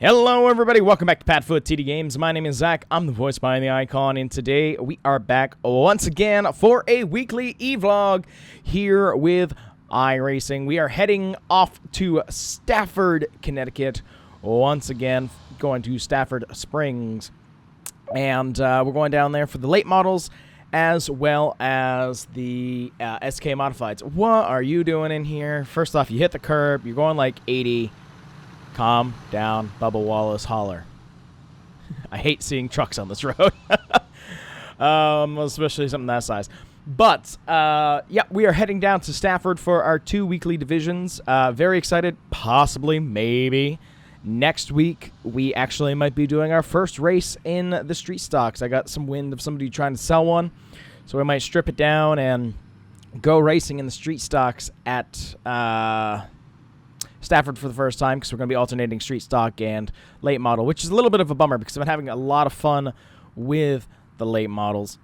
Hello everybody, welcome back to PadFootTD Games. My name is Zach, I'm the voice behind the icon, and today we are back once again for a weekly evlog here with iRacing. We are heading off to Stafford, Connecticut, once again, going to Stafford Springs. And we're going down there for the late models, as well as the SK Modifieds. What are you doing in here? First off, you hit the curb, you're going like 80. Calm down, Bubba Wallace, holler. I hate seeing trucks on this road. Especially something that size. But, yeah, we are heading down to Stafford for our 2 weekly divisions. Very excited, possibly, maybe. Next week, we actually might be doing our first race in the street stocks. I got some wind of somebody trying to sell one. So we might strip it down and go racing in the street stocks at Stafford for the first time, because we're going to be alternating street stock and late model, which is a little bit of a bummer because I've been having a lot of fun with the late models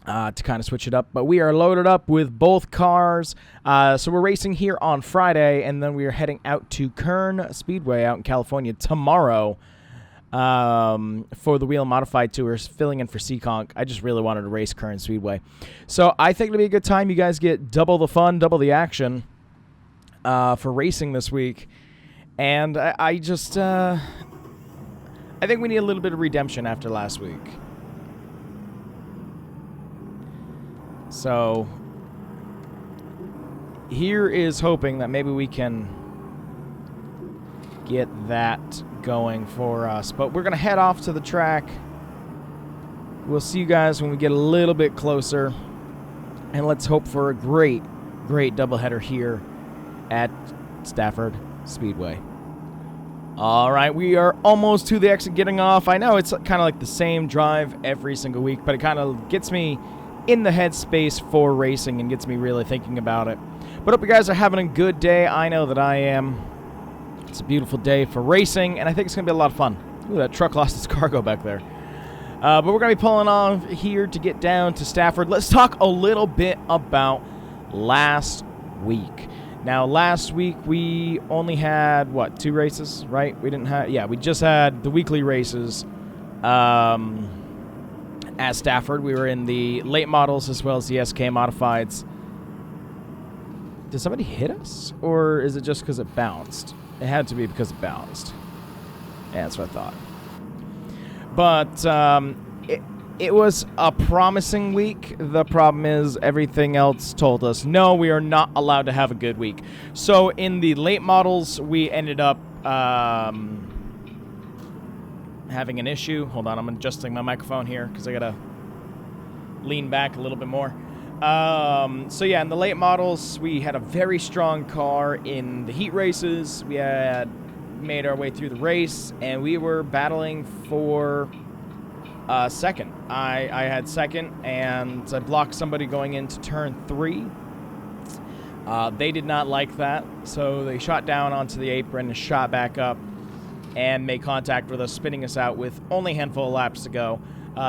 to kind of switch it up. But we are loaded up with both cars. So we're racing here on Friday, and then we are heading out to Kern Speedway out in California tomorrow for the Wheel Modified Tours, filling in for Seekonk. I just really wanted to race Kern Speedway. So I think it'll be a good time. You guys get double the fun, double the action for racing this week. And I just I think we need a little bit of redemption after last week. So here is hoping that maybe we can get that going for us. But we're going to head off to the track. We'll see you guys when we get a little bit closer. And let's hope for a great doubleheader here at Stafford Speedway. All right, we are almost to the exit, getting off. I know it's kind of like the same drive every single week, but it kind of gets me in the headspace for racing and gets me really thinking about it. But hope you guys are having a good day. I know that I am. It's a beautiful day for racing, and I think it's going to be a lot of fun. Ooh, that truck lost its cargo back there. But we're going to be pulling off here to get down to Stafford. Let's talk a little bit about last week. Now, last week, we only had, what, 2 races, right? We didn't have, yeah, we just had the weekly races at Stafford. We were in the late models as well as the SK Modifieds. Did somebody hit us? Or is it just because it bounced? It had to be because it bounced. Yeah, that's what I thought. But it was a promising week. The problem is everything else told us, no, we are not allowed to have a good week. So in the late models, we ended up having an issue. Hold on, I'm adjusting my microphone here because I got to lean back a little bit more. So yeah, in the late models, we had a very strong car in the heat races. We had made our way through the race, and we were battling for second. I had second, and I blocked somebody going into turn 3. They did not like that, so they shot down onto the apron and shot back up and made contact with us, spinning us out with only a handful of laps to go.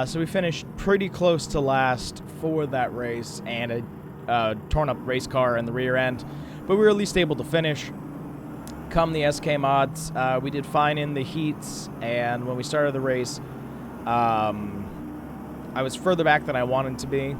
So we finished pretty close to last for that race, and a torn up race car in the rear end, but we were at least able to finish. Come the SK mods, we did fine in the heats, and when we started the race, I was further back than I wanted to be,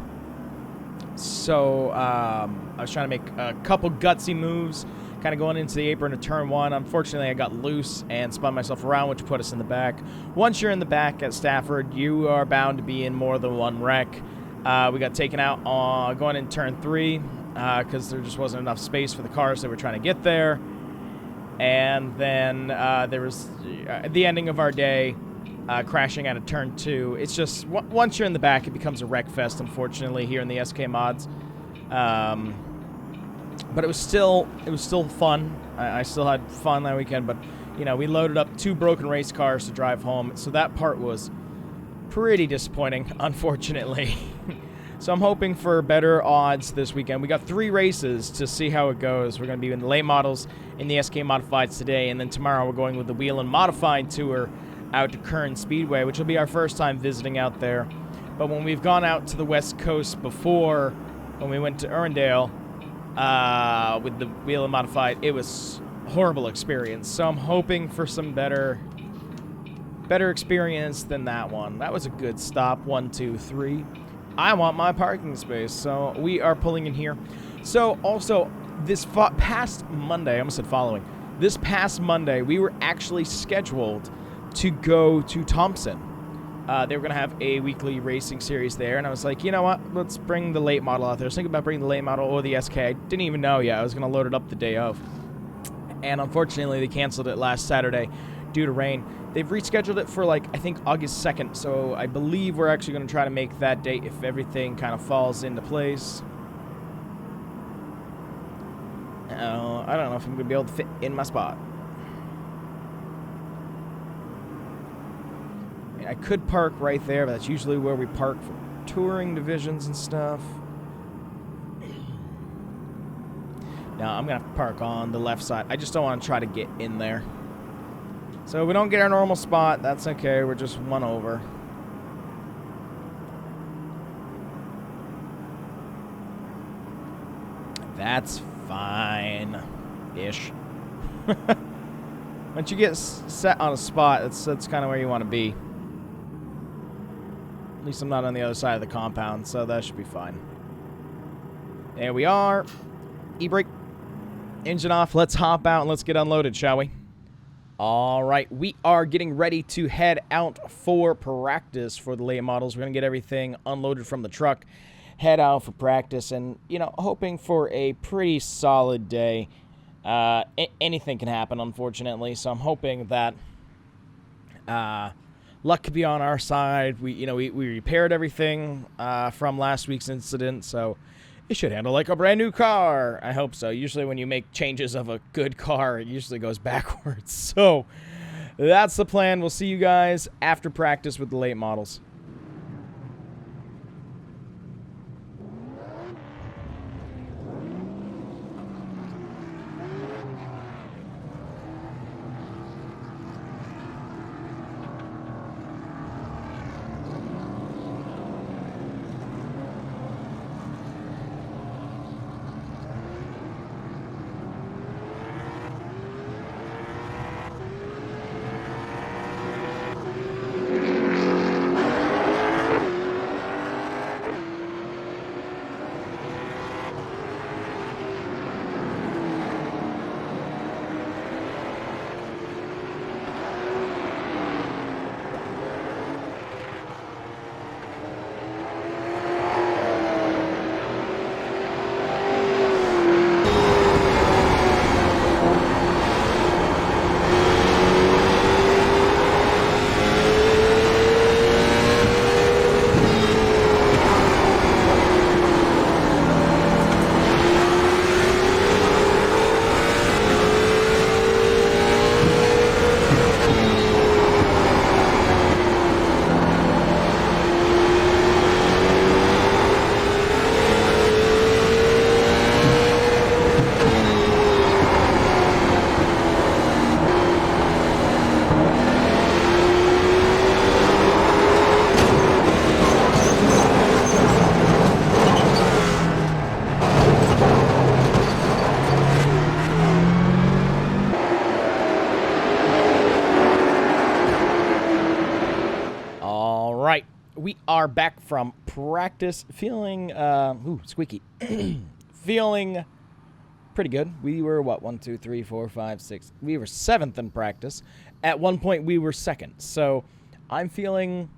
so I was trying to make a couple gutsy moves, kind of going into the apron to turn 1. Unfortunately, I got loose and spun myself around, which put us in the back. Once you're in the back at Stafford, you are bound to be in more than one wreck. We got taken out going in turn 3 because there just wasn't enough space for the cars that were trying to get there. And then there was the ending of our day, crashing out of turn 2. It's just once you're in the back, it becomes a wreck fest, unfortunately, here in the SK mods. But it was still fun. I still had fun that weekend. But you know, we loaded up 2 broken race cars to drive home, so that part was pretty disappointing, unfortunately. So I'm hoping for better odds this weekend. We got 3 races to see how it goes. We're going to be in the late models in the SK Modifieds today, and then tomorrow we're going with the Wheel and Modified Tour out to Kern Speedway, which will be our first time visiting out there. But when we've gone out to the West Coast before, when we went to Irwindale with the Wheel and Modified, it was horrible experience. So I'm hoping for some better experience than that one. That was a good stop. 1, 2, 3. I want my parking space, so we are pulling in here. So also, this past Monday, I almost said following. This past Monday, we were actually scheduled to go to Thompson. They were going to have a weekly racing series there, and I was like, you know what? Let's bring the late model out there. I was thinking about bringing the late model or the SK. I didn't even know yet. I was going to load it up the day of. And unfortunately, they canceled it last Saturday due to rain. They've rescheduled it for, like, I think August 2nd, so I believe we're actually going to try to make that date if everything kind of falls into place. I don't know if I'm going to be able to fit in my spot. I mean, I could park right there, but that's usually where we park for touring divisions and stuff. Now, I'm going to park on the left side. I just don't want to try to get in there. So if we don't get our normal spot, that's okay. We're just one over. That's fine-ish. Once you get set on a spot, that's kind of where you want to be. At least I'm not on the other side of the compound, so that should be fine. There we are. E-brake. Engine off. Let's hop out and let's get unloaded, shall we? All right, we are getting ready to head out for practice for the late models. We're going to get everything unloaded from the truck, head out for practice, and, you know, hoping for a pretty solid day. Anything can happen, unfortunately, so I'm hoping that luck could be on our side. We repaired everything from last week's incident, so it should handle like a brand new car. I hope so. Usually when you make changes of a good car, it usually goes backwards. So that's the plan. We'll see you guys after practice with the late models. We are back from practice, feeling, squeaky, feeling pretty good. We were, what, 1, 2, 3, 4, 5, 6. We were 7th in practice. At one point, we were 2nd. So I'm feeling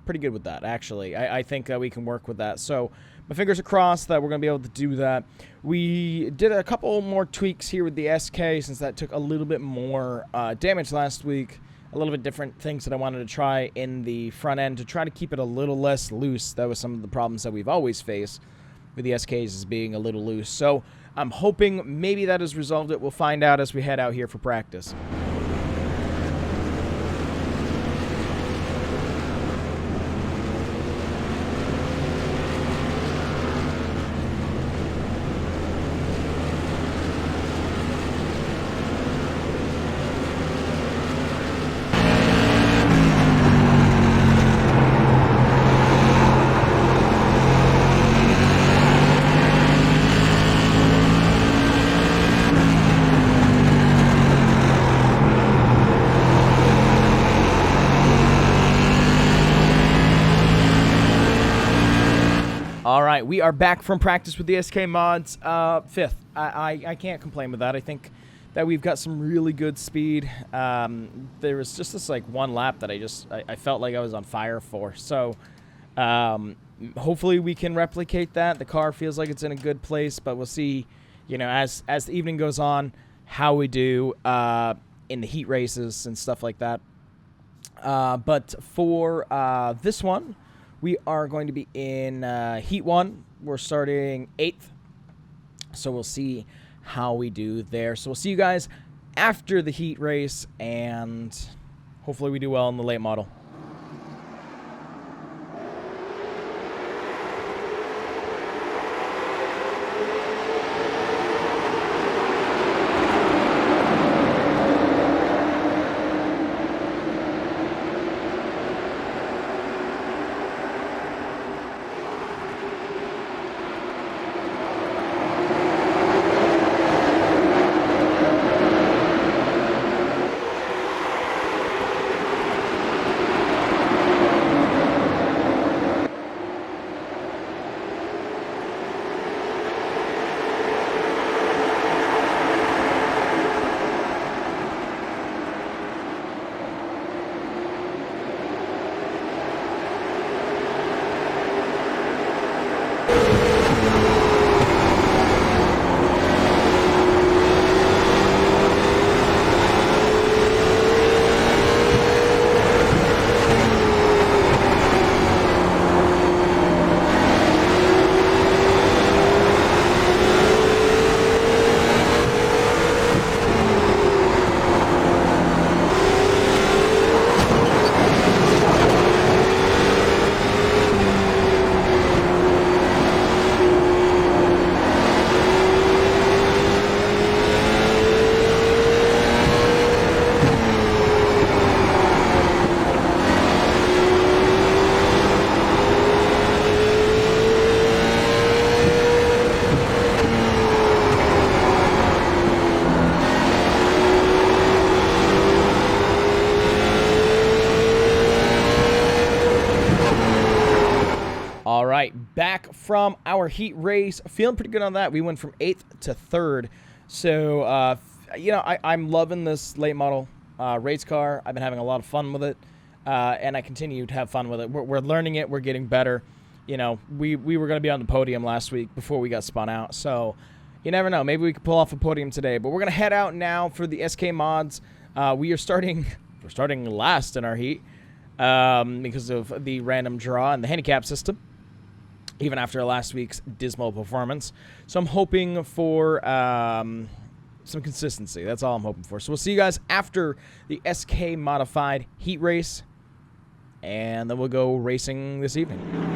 pretty good with that, actually. I think that we can work with that. So my fingers are crossed that we're going to be able to do that. We did a couple more tweaks here with the SK since that took a little bit more damage last week. A little bit different things that I wanted to try in the front end to try to keep it a little less loose. That was some of the problems that we've always faced with the SKs, is being a little loose. So I'm hoping maybe that has resolved it. We'll find out as we head out here for practice. right, we are back from practice with the SK mods. Fifth. I can't complain with that. I think that we've got some really good speed. There was just this like one lap that I felt like I was on fire for. So hopefully we can replicate that. The car feels like it's in a good place, but we'll see, you know, as the evening goes on, how we do in the heat races and stuff like that. But for this one, we are going to be in Heat 1. We're starting 8th, so we'll see how we do there. So we'll see you guys after the heat race, and hopefully we do well in the late model. All right, back from our heat race. Feeling pretty good on that. We went from 8th to 3rd. So, you know, I'm loving this late model race car. I've been having a lot of fun with it, and I continue to have fun with it. We're learning it. We're getting better. You know, we were going to be on the podium last week before we got spun out. So, you never know. Maybe we could pull off a podium today. But we're going to head out now for the SK mods. We're starting last in our heat because of the random draw and the handicap system, even after last week's dismal performance. So I'm hoping for some consistency. That's all I'm hoping for. So we'll see you guys after the SK Modified Heat Race, and then we'll go racing this evening.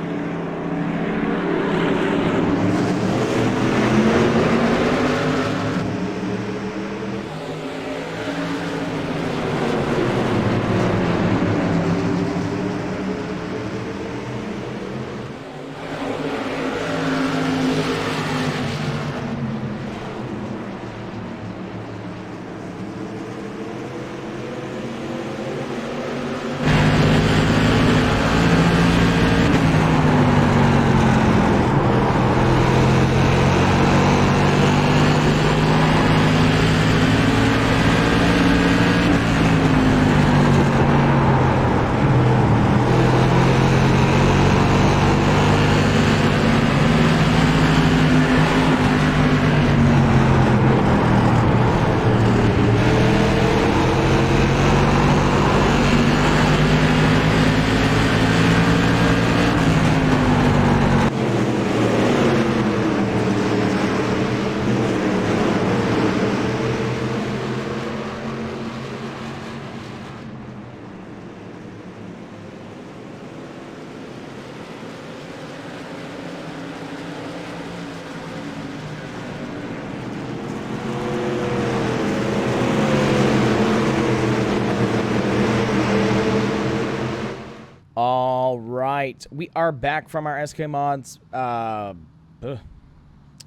All right, we are back from our SK Mods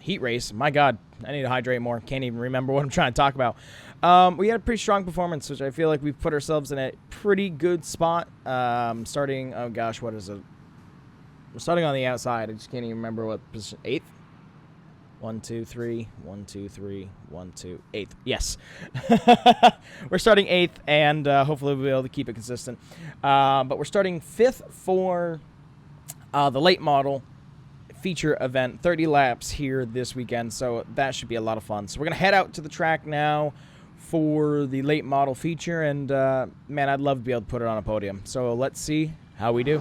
heat race. My God, I need to hydrate more. Can't even remember what I'm trying to talk about. We had a pretty strong performance, which I feel like we've put ourselves in a pretty good spot. Starting, oh gosh, what is it? We're starting on the outside. I just can't even remember what position. 8th? 1, 2, 3. 1, 2, 3. 1, 2. 8th. Yes. We're starting 8th, and hopefully we'll be able to keep it consistent. But we're starting 5th for the late model feature event, 30 laps here this weekend, so that should be a lot of fun. So we're going to head out to the track now for the late model feature, and man, I'd love to be able to put it on a podium. So let's see how we do.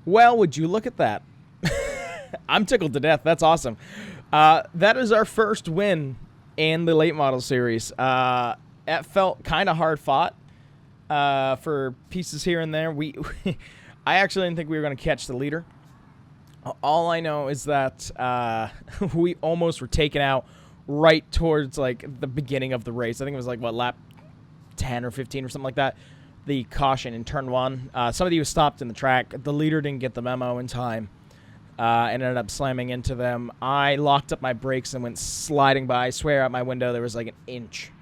Well, would you look at that? I'm tickled to death. That's awesome. That is our first win in the late model series. It felt kind of hard fought for pieces here and there. I actually didn't think we were going to catch the leader. All I know is that we almost were taken out right towards like the beginning of the race. I think it was like, what, lap 10 or 15 or something like that. the caution in turn 1. Somebody was stopped in the track. The leader didn't get the memo in time. Ended up slamming into them. I locked up my brakes and went sliding by. I swear out my window there was like an inch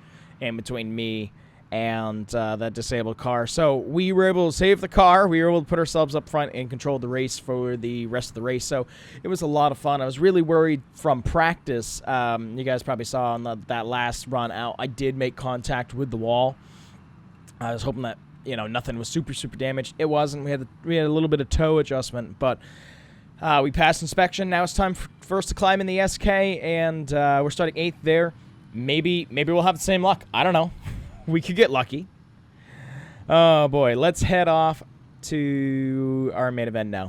in between me and that disabled car. So we were able to save the car. We were able to put ourselves up front and control the race for the rest of the race. So it was a lot of fun. I was really worried from practice. You guys probably saw on that last run out, I did make contact with the wall. I was hoping that, you know, nothing was super damaged. It wasn't. We had a little bit of toe adjustment, but we passed inspection. Now it's time for us to climb in the SK, and we're starting 8th there. Maybe we'll have the same luck. I don't know. We could get lucky. Oh, boy. Let's head off to our main event now.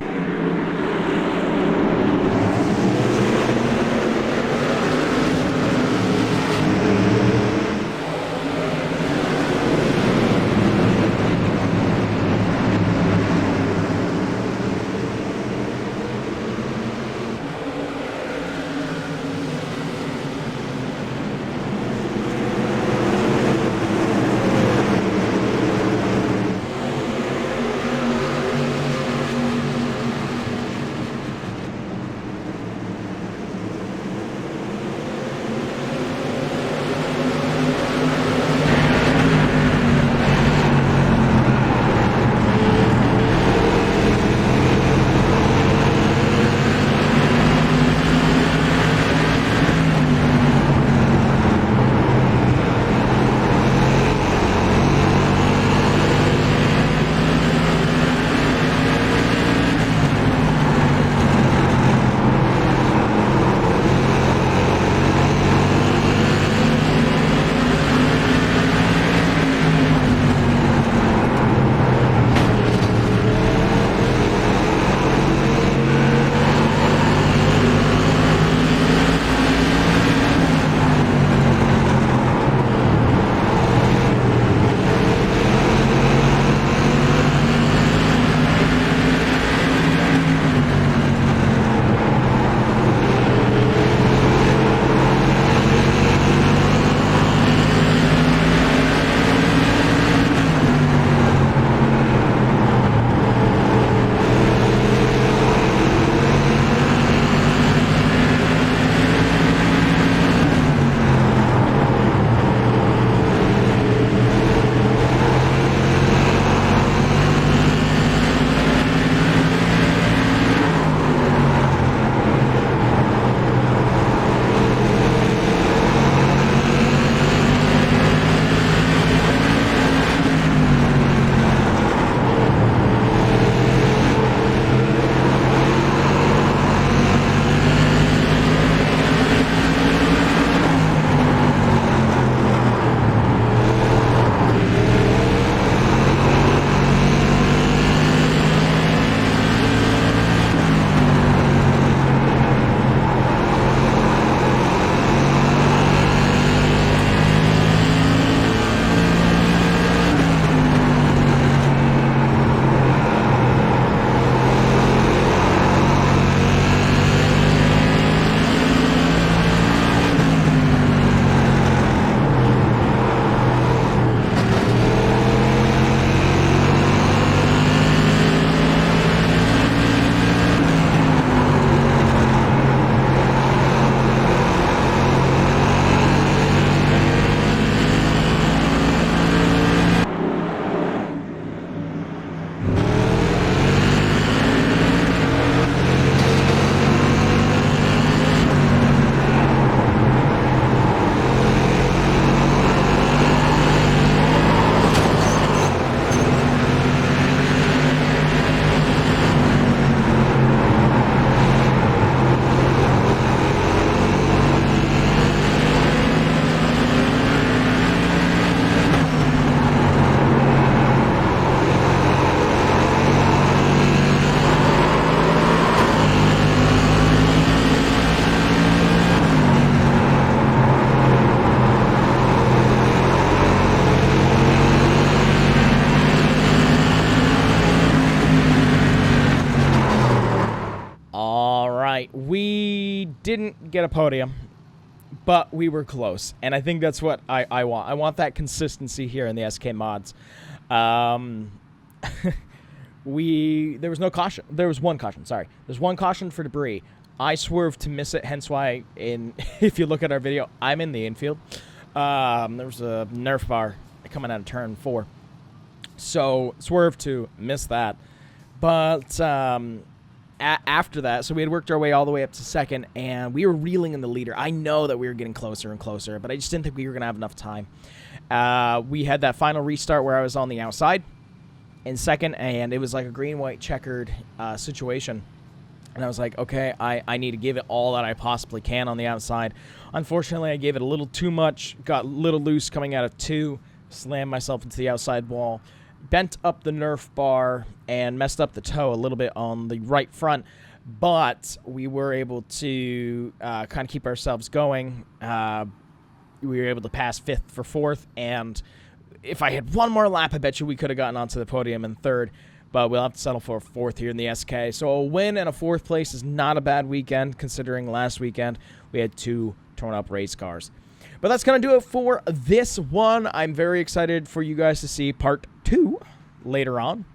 didn't get a podium, but we were close. And I think that's what I want. I want that consistency here in the SK mods. There was no caution. There was one caution. Sorry, there's one caution for debris. I swerved to miss it. Hence why, if you look at our video, I'm in the infield. There was a Nerf bar coming out of turn 4, so swerved to miss that. But after that, so we had worked our way all the way up to second, and we were reeling in the leader. I know that we were getting closer and closer, but I just didn't think we were going to have enough time. We had that final restart where I was on the outside in second, and it was like a green-white checkered situation. And I was like, okay, I need to give it all that I possibly can on the outside. Unfortunately, I gave it a little too much, got a little loose coming out of 2, slammed myself into the outside wall, bent up the Nerf bar, and messed up the toe a little bit on the right front. But we were able to kind of keep ourselves going. We were able to pass 5th for 4th, and if I had one more lap, I bet you we could have gotten onto the podium in 3rd. But we'll have to settle for 4th here in the SK. So a win and a 4th place is not a bad weekend, considering last weekend we had 2 torn-up race cars. But that's going to do it for this one. I'm very excited for you guys to see part 2 later on,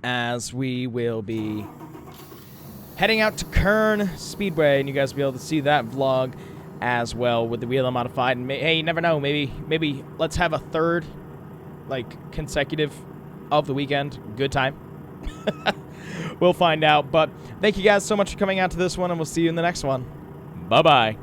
as we will be heading out to Kern Speedway, and you guys will be able to see that vlog as well with the Wheel Modified. And hey, you never know, maybe let's have a 3rd, like, consecutive of the weekend. Good time. We'll find out. But thank you guys so much for coming out to this one, and we'll see you in the next one. Bye-bye.